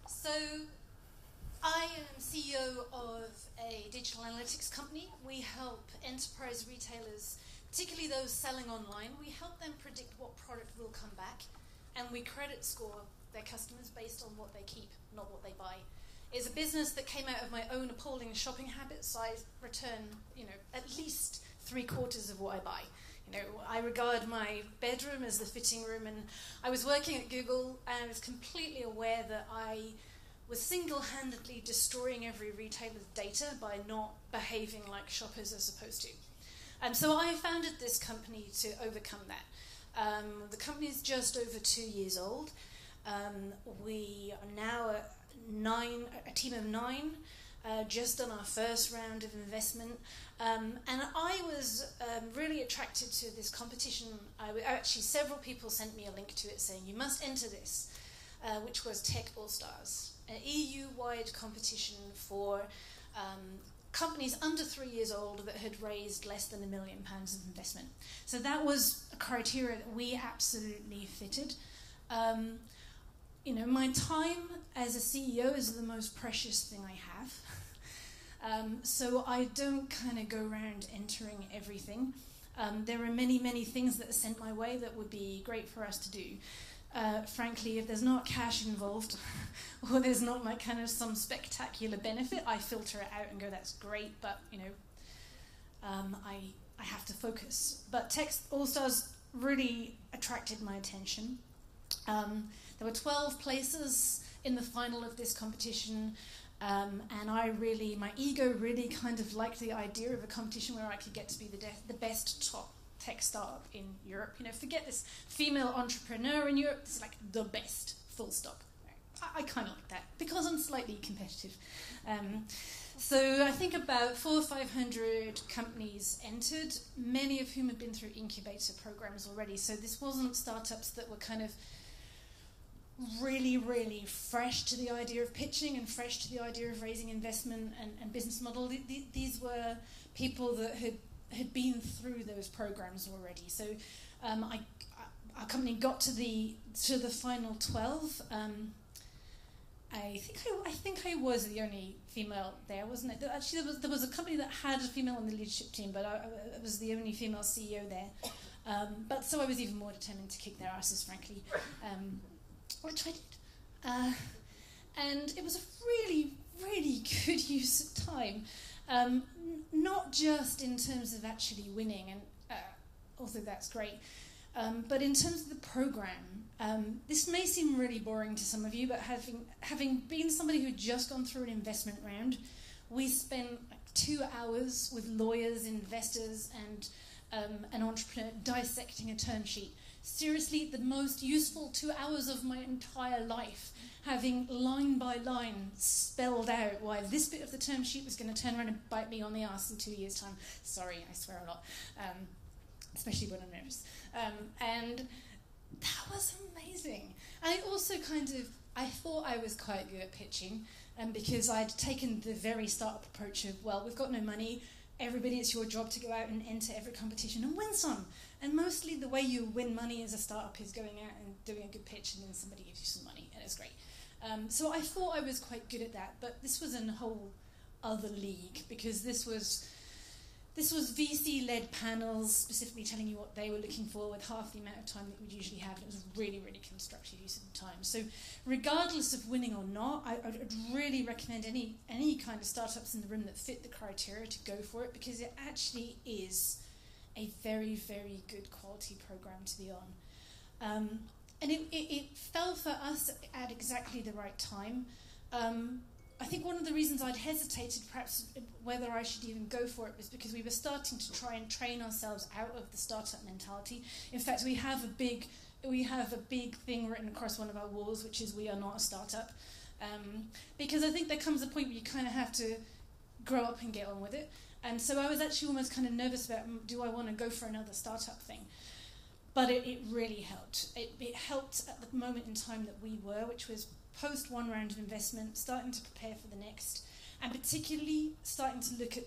So I am CEO of a digital analytics company. We help enterprise retailers, particularly those selling online, we help them predict what product will come back, and we credit score their customers based on what they keep, not what they buy. It's a business that came out of my own appalling shopping habits. I return, at least 3/4 of what I buy. I regard my bedroom as the fitting room, and I was working at Google, and I was completely aware that I was single-handedly destroying every retailer's data by not behaving like shoppers are supposed to. So I founded this company to overcome that. The company is just over 2 years old. We are now a team of 9, just on our first round of investment. And I was really attracted to this competition. Actually, several people sent me a link to it saying, you must enter this, which was Tech All-Stars, an EU-wide competition for companies under 3 years old that had raised less than £1 million of investment. So that was a criteria that we absolutely fitted. My time as a CEO is the most precious thing I have. So I don't kind of go around entering everything. There are many, many things that are sent my way that would be great for us to do. Frankly, if there's not cash involved, or there's not some spectacular benefit, I filter it out and go, that's great, but I have to focus. But Tech All-Stars really attracted my attention. There were 12 places in the final of this competition, and my ego really kind of liked the idea of a competition where I could get to be the best top tech startup in Europe. Forget this female entrepreneur in Europe, it's like the best, full stop. I kind of like that, because I'm slightly competitive. So I think about 400 or 500 companies entered, many of whom had been through incubator programs already. So this wasn't startups that were kind of really, really fresh to the idea of pitching and fresh to the idea of raising investment and business model. These were people that had been through those programs already. So our company got to the final 12. I think I was the only female there, wasn't it? Actually, there was a company that had a female on the leadership team, but I was the only female CEO there. But so I was even more determined to kick their asses, frankly, which I did. And it was a really, really good use of time. Not just in terms of actually winning, and although that's great, but in terms of the program. This may seem really boring to some of you, but having been somebody who had just gone through an investment round, we spent 2 hours with lawyers, investors, and an entrepreneur dissecting a term sheet. Seriously, the most useful 2 hours of my entire life, having line by line spelled out why this bit of the term sheet was going to turn around and bite me on the arse in 2 years' time. Sorry, I swear a lot, especially when I'm nervous. And that was amazing. And I also I thought I was quite good at pitching, because I'd taken the very startup approach of, well, we've got no money, everybody, it's your job to go out and enter every competition and win some. And mostly the way you win money as a startup is going out and doing a good pitch, and then somebody gives you some money, and it's great. So I thought I was quite good at that, but this was in a whole other league, because this was VC-led panels specifically telling you what they were looking for with half the amount of time that we'd usually have, and it was really, really constructive use of the time. So regardless of winning or not, I'd really recommend any kind of startups in the room that fit the criteria to go for it, because it actually is a very, very good quality program to be on. And it fell for us at exactly the right time. I think one of the reasons I'd hesitated perhaps whether I should even go for it was because we were starting to try and train ourselves out of the startup mentality. In fact, we have a big thing written across one of our walls, which is we are not a startup. Because I think there comes a point where you kind of have to grow up and get on with it. And so I was actually almost kind of nervous about, do I want to go for another startup thing? But it really helped. It helped at the moment in time that we were, which was post one round of investment, starting to prepare for the next, and particularly starting to look at,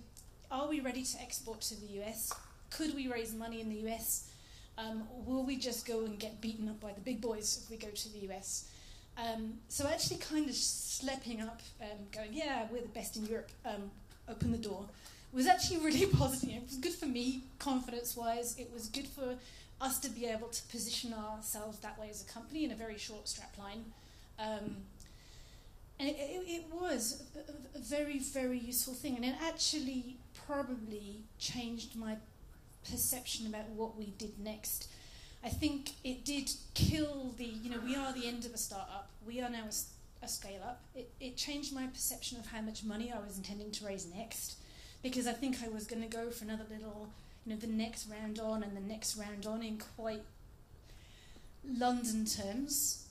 are we ready to export to the US? Could we raise money in the US? Will we just go and get beaten up by the big boys if we go to the US? So actually kind of schlepping up, going, yeah, we're the best in Europe, open the door, was actually really positive. It was good for me, confidence-wise. It was good for us to be able to position ourselves that way as a company in a very short strap line. And it was a very, very useful thing. And it actually probably changed my perception about what we did next. I think it did kill we are the end of a startup. We are now a scale-up. It changed my perception of how much money I was intending to raise next, because I think I was going to go for another little, the next round on and the next round on in quite London terms,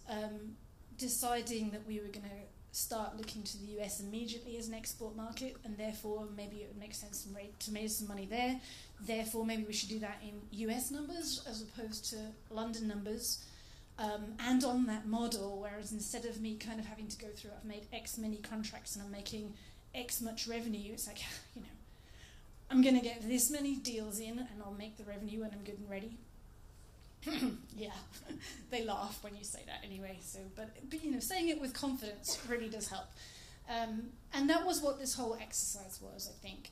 deciding that we were going to start looking to the US immediately as an export market, and therefore maybe it would make sense to raise some money there. Therefore, maybe we should do that in US numbers as opposed to London numbers. And on that model, whereas instead of me kind of having to go through, I've made X many contracts and I'm making X much revenue, it's like, I'm going to get this many deals in and I'll make the revenue when I'm good and ready. Yeah, they laugh when you say that anyway. So, but saying it with confidence really does help. And that was what this whole exercise was. I think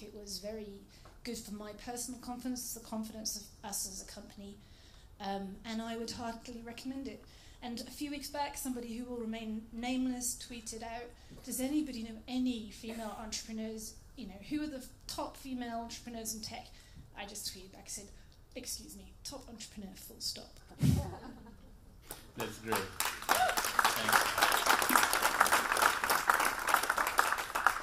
it was very good for my personal confidence, the confidence of us as a company, and I would heartily recommend it. And a few weeks back, somebody who will remain nameless tweeted out, "Does anybody know any female entrepreneurs? Who are the top female entrepreneurs in tech?" I just tweeted back, said, "Excuse me, top entrepreneur, full stop." That's great. Thanks.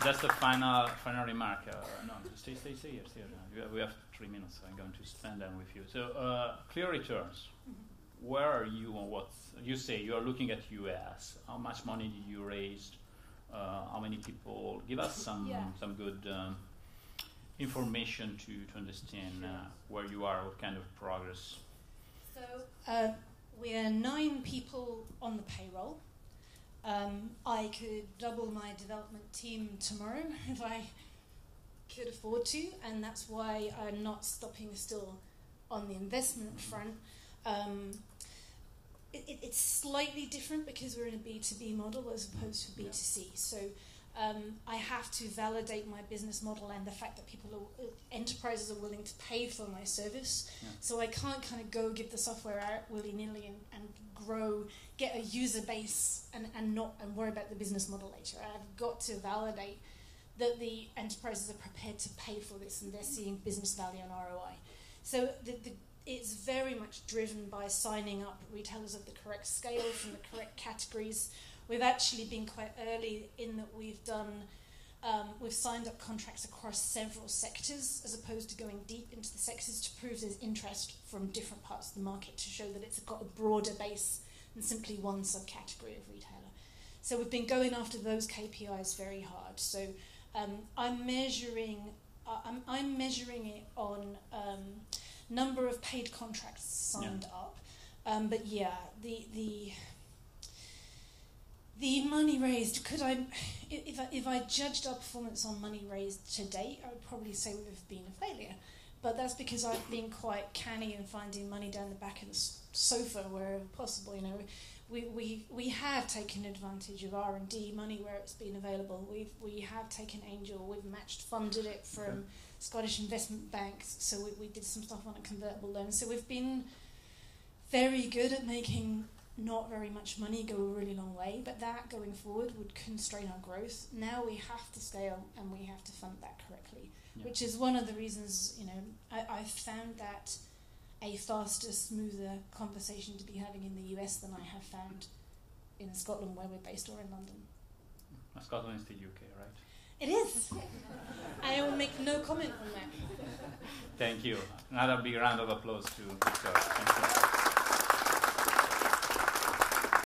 Just a final remark. No, stay here. We have 3 minutes, so I'm going to spend them with you. So, clear returns. Mm-hmm. Where are you on what you say? You are looking at US. How much money did you raise? How many people? Give us some good information to understand where you are, what kind of progress. So we are 9 people on the payroll. I could double my development team tomorrow if I could afford to, and that's why I'm not stopping still on the investment front. It's slightly different because we're in a B2B model as opposed to B2C. So I have to validate my business model and the fact that enterprises are willing to pay for my service. Yeah. So I can't kind of go give the software out willy-nilly and grow, get a user base and worry about the business model later. I've got to validate that the enterprises are prepared to pay for this and they're seeing business value and ROI. So it's very much driven by signing up retailers of the correct scale from the correct categories. We've actually been quite early in that we've signed up contracts across several sectors as opposed to going deep into the sectors to prove there's interest from different parts of the market to show that it's got a broader base than simply one subcategory of retailer. So we've been going after those KPIs very hard. So I'm measuring it on number of paid contracts signed up. But yeah, the money raised, if I judged our performance on money raised to date, I would probably say we've been a failure. But that's because I've been quite canny in finding money down the back of the sofa wherever possible. We have taken advantage of R&D money where it's been available. We have taken Angel. We've funded it from Scottish investment banks. So we did some stuff on a convertible loan. So we've been very good at making not very much money go a really long way, but that going forward would constrain our growth. Now we have to scale and we have to fund that correctly, which is one of the reasons, I've found that a faster, smoother conversation to be having in the US than I have found in Scotland where we're based or in London. Scotland is the UK, right? It is. I will make no comment on that. Thank you. Another big round of applause to Victor. Thank you.